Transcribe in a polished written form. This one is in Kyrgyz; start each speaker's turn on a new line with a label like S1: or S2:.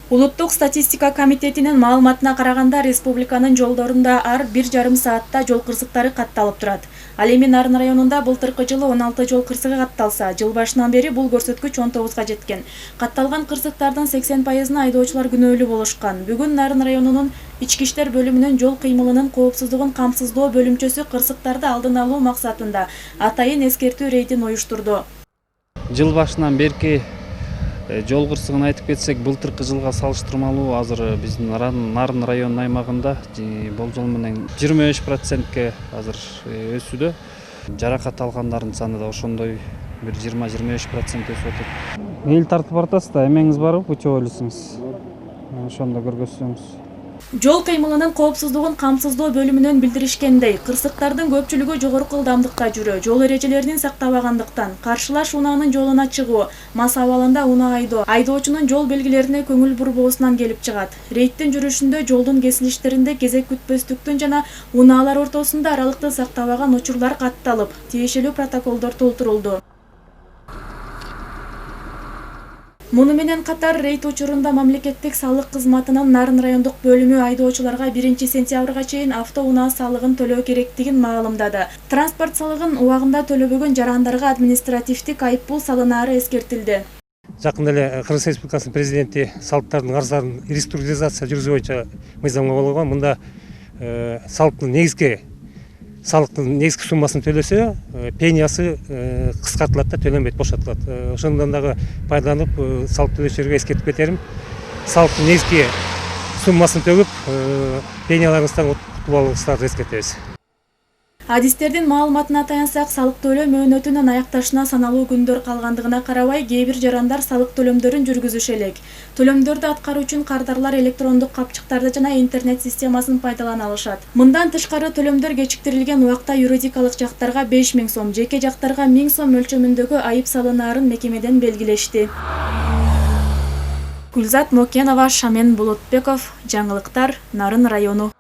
S1: Улуттук статистика комитетинин маалыматына караганда республиканын жолдорунда ар 1,5 саатта жол кырсыктары катталып турат. Ал эми Нарын районунда былтыркы жылы 16 жол кырсыгы катталса, жыл башынан бери бул көрсөткүч 19га жеткен. Катталган кырсыктардын 80%-ны айдоочулар күнөөлүү болушкан. Бүгүн Нарын районунун ички иштер бөлүмүнүн жол кыймылынын коопсуздугун камсыздоо бөлүмчөсү кырсыктарды алдын алуу максатында атайын эскертүү рейдин уюштурду.
S2: Жыл башынан берки жол кырсыгын айтып кетсек, былтыркы жылга салыштырмалуу азыр биздин Нарын районунун аймагында болжол менен 25%ке азыр өсүүдө. Жаракат алгандардын саны да ошондой бир 20-25% өсүп атат. Эл тартып баратасыз да, эмеңиз барбы, путевойлусуңуз? Ошондо көргөзсөңүз.
S1: Жол кыймылынын коопсуздугун камсыздоо бөлүмүнөн билдиришкендей, кырсыктардын көпчүлүгү жогорку ылдамдыкта жүрүү, жол эрежелерин сактабагандыктан, каршылаш унаанын жолуна чыгуу, мас абалында унаа айдоо, айдоочунун жол белгилерине көңүл бурбоосунан келип чыгат. Рейдтин жүрүшүндө жолдун кесилиштеринде кезек күтпөстүктүн жана унаалар ортосунда аралыкты сактабаган учурлар катталып, тиешелүү протоколдор толтурулду. Муну менен катар рейд учурунда мамлекеттик салык кызматынын Нарын райондук бөлүмү айдоочуларга 1 сентябрга чейин автоунаа салыгын төлөө керектигин маалымдады. Транспорт салыгын убагында төлөбөгөн жарандарга административдик айыппул салынаары эскертилди.
S3: Жакында эле Кыргыз Республикасынын президенти салыктардын карыздарын реструктуризация жүргүзүү боюнча мыйзамга кол койгон. Мында салыктын негизги суммасын төлөсө, пениясы кыскартылат да, төлөнбөйт, бошотулат. Ошондон дагы пайдаланып, салык төлөөчүлөргө эскертип кетерим. Салыктын негизги суммасын төгүп, пенияларыңыздан кутулуп алыңыздарды эскертебиз.
S1: Адистердин маалыматына таянсак, салык төлөө мөөнөтүнүн аякташына саналуу күндөр калгандыгына карабай, кээ бир жарандар салык төлөмдөрүн жүргүзүшө элек. Төлөмдөрдү аткаруу үчүн кардарлар электрондук капчыктарды жана интернет системасын пайдалана алышат. Мындан тышкары төлөмдөр кечиктирилген убакта юридикалык жактарга 5000 сом, жеке жактарга 1000 сом мөлчөмүндөгү айып салынаарын мекемеден белгилешти. Гүлзат Мокенова, Шамен Болотбеков, жаңылыктар, Нарын району.